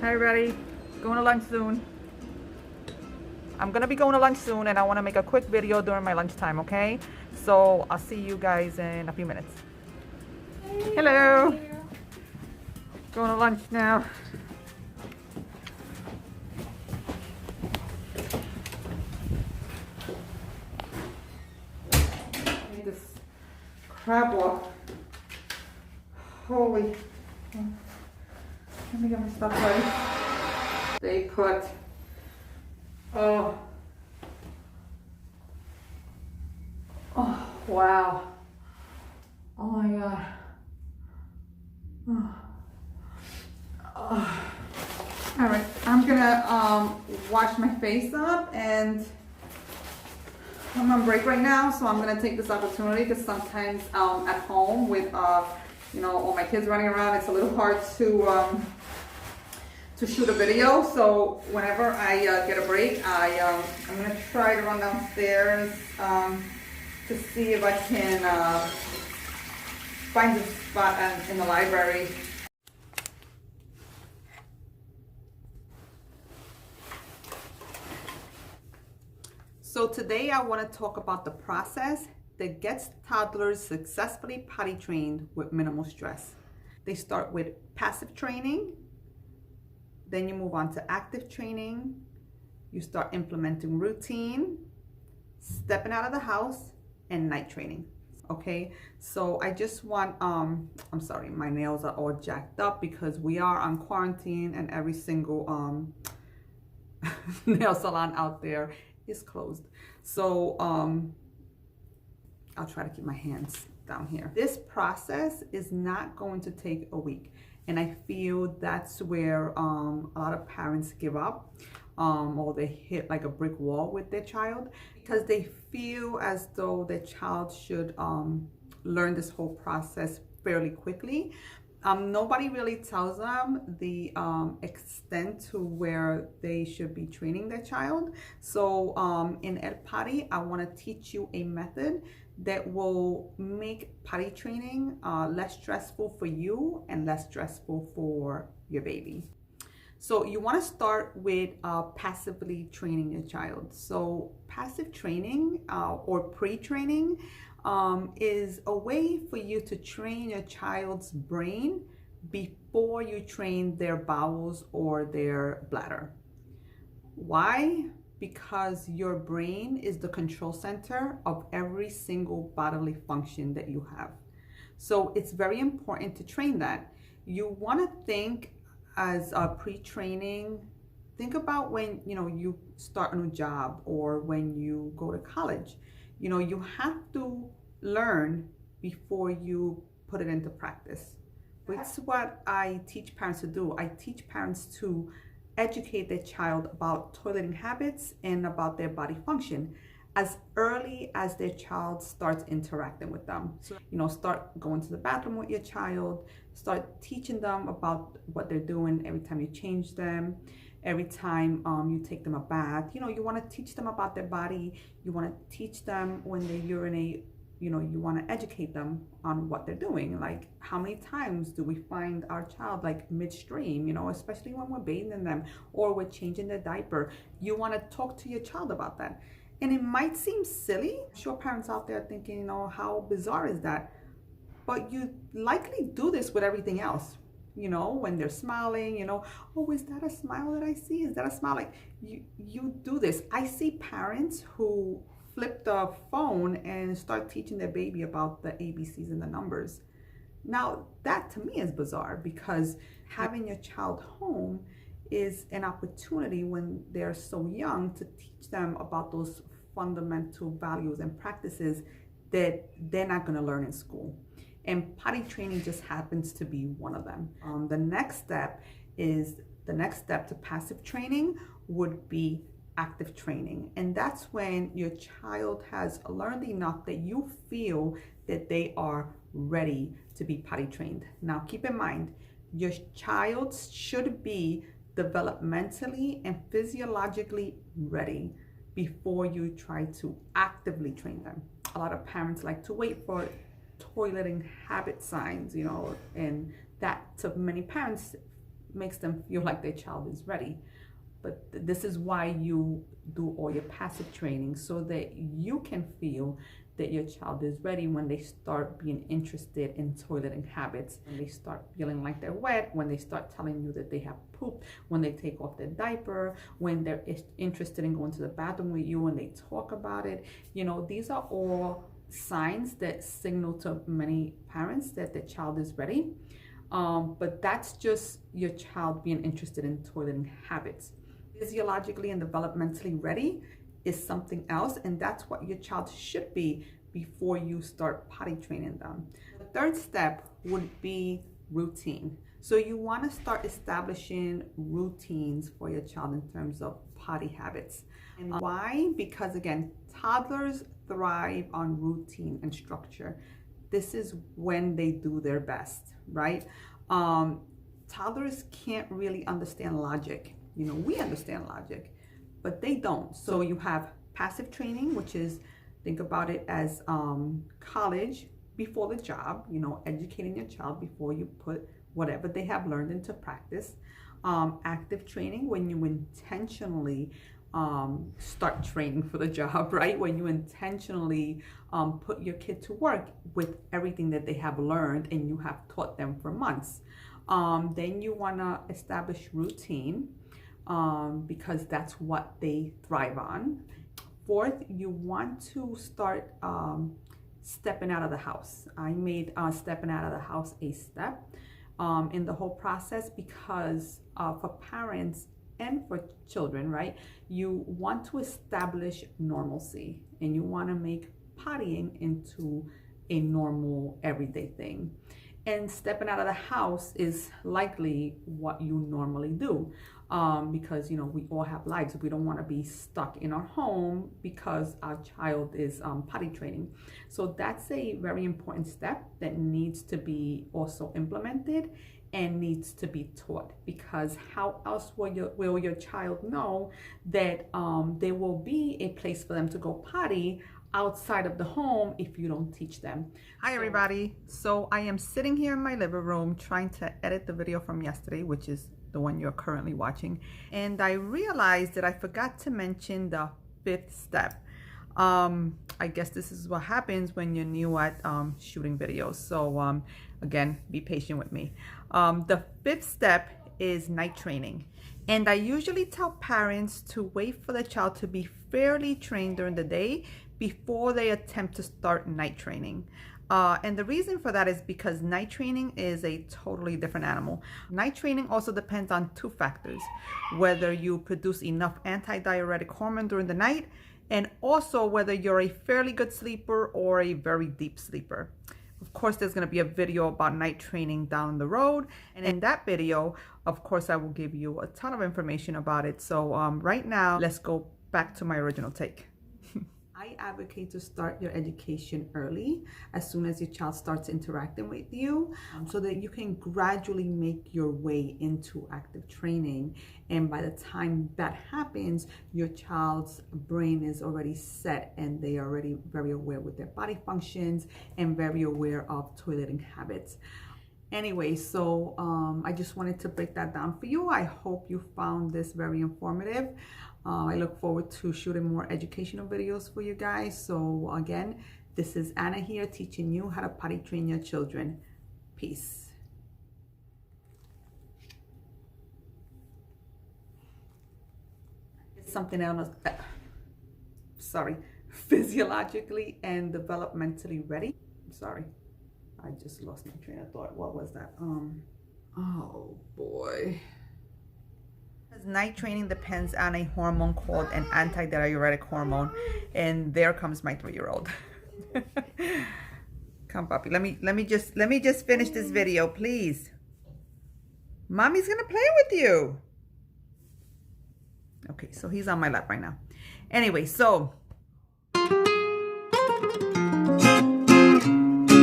Hi, ready? Going to lunch soon. I'm gonna be going to lunch soon and I want to make a quick video during my lunchtime, okay? So I'll see you guys in a few minutes. Hey, hello. Going to lunch now. I need this crab walk. Holy. Let me get my stuff ready. They put, oh, wow. Oh my God. All right, I'm gonna wash my face up, and I'm on break right now, so I'm gonna take this opportunity because sometimes at home with you know, all my kids running around, it's a little hard to shoot a video. So whenever I get a break, I'm gonna try to run downstairs to see if I can find a spot in the library. So today I want to talk about the process that gets toddlers successfully potty trained with minimal stress. They start with passive training, then you move on to active training, you start implementing routine, stepping out of the house, and night training. Okay, so I just want, I'm sorry, my nails are all jacked up because we are on quarantine and every single nail salon out there is closed. So I'll try to keep my hands down here. This process is not going to take a week. And I feel that's where a lot of parents give up or they hit like a brick wall with their child because they feel as though their child should learn this whole process fairly quickly. Nobody really tells them the extent to where they should be training their child. So in Ed Potty, I want to teach you a method that will make potty training less stressful for you and less stressful for your baby. So you want to start with passively training your child. So passive training or pre-training is a way for you to train your child's brain before you train their bowels or their bladder. Why? Because your brain is the control center of every single bodily function that you have. So it's very important to train that. You want to think as a pre-training, think about when you start a new job or when you go to college. You have to learn before you put it into practice. It's what I teach parents to do. I teach parents to educate their child about toileting habits and about their body function as early as their child starts interacting with them. So, start going to the bathroom with your child, start teaching them about what they're doing every time you change them, every time you take them a bath. You want to teach them about their body. You want to teach them when they urinate. You want to educate them on what they're doing. Like, how many times do we find our child like midstream, especially when we're bathing them or we're changing their diaper. You want to talk to your child about that. And it might seem silly. I'm sure parents out there thinking, how bizarre is that? But you likely do this with everything else. When they're smiling, oh, is that a smile that I see? Is that a smile? Like, you do this. I see parents who flip the phone and start teaching their baby about the ABCs and the numbers. Now, that to me is bizarre because having your child home is an opportunity when they're so young to teach them about those fundamental values and practices that they're not going to learn in school. And potty training just happens to be one of them. The next step to passive training would be active training. And that's when your child has learned enough that you feel that they are ready to be potty trained. Now, keep in mind, your child should be developmentally and physiologically ready before you try to actively train them. A lot of parents like to wait for toileting habit signs, and that to many parents makes them feel like their child is ready. But this is why you do all your passive training, so that you can feel that your child is ready when they start being interested in toileting habits, when they start feeling like they're wet, when they start telling you that they have poop, when they take off their diaper, when they're interested in going to the bathroom with you and they talk about it. You know, these are all signs that signal to many parents that the child is ready. But that's just your child being interested in toileting habits. Physiologically and developmentally ready is something else, and that's what your child should be before you start potty training them. The third step would be routine. So you want to start establishing routines for your child in terms of potty habits. And why? Because again, toddlers thrive on routine and structure. This is when they do their best, right? Toddlers can't really understand logic. You know, we understand logic, but they don't. So you have passive training, which is, think about it as college before the job, you know, educating your child before you put whatever they have learned into practice. Active training, when you intentionally start training for the job, right? When you intentionally put your kid to work with everything that they have learned and you have taught them for months. Then you want to establish routine, because that's what they thrive on. Fourth, you want to start stepping out of the house. I made stepping out of the house a step in the whole process, because for parents and for children, right, you want to establish normalcy and you want to make pottying into a normal everyday thing. And stepping out of the house is likely what you normally do, because, you know, we all have lives. We don't want to be stuck in our home because our child is potty training. So that's a very important step that needs to be also implemented and needs to be taught, because how else will your child know that there will be a place for them to go potty outside of the home if you don't teach them. Hi everybody. So I am sitting here in my living room trying to edit the video from yesterday, which is the one you're currently watching. And I realized that I forgot to mention the fifth step. I guess this is what happens when you're new at shooting videos. So again, be patient with me. The fifth step is night training. And I usually tell parents to wait for the child to be fairly trained during the day before they attempt to start night training. And the reason for that is because night training is a totally different animal. Night training also depends on two factors: whether you produce enough antidiuretic hormone during the night, and also whether you're a fairly good sleeper or a very deep sleeper. Of course, there's going to be a video about night training down the road, and in that video, of course, I will give you a ton of information about it. So right now, let's go back to my original take. I advocate to start your education early, as soon as your child starts interacting with you, so that you can gradually make your way into active training. And by the time that happens, your child's brain is already set and they are already very aware with their body functions and very aware of toileting habits. Anyway, so I just wanted to break that down for you. I hope you found this very informative. I look forward to shooting more educational videos for you guys. So again, this is Anna here, teaching you how to potty train your children. Peace. It's something else. Sorry, physiologically and developmentally ready. Sorry, I just lost my train of thought. What was that? Oh boy. Night training depends on a hormone called an antidiuretic hormone, and there comes my 3-year-old. Come, puppy. Let me just finish this video, please. Mommy's gonna play with you. Okay, so he's on my lap right now. Anyway, so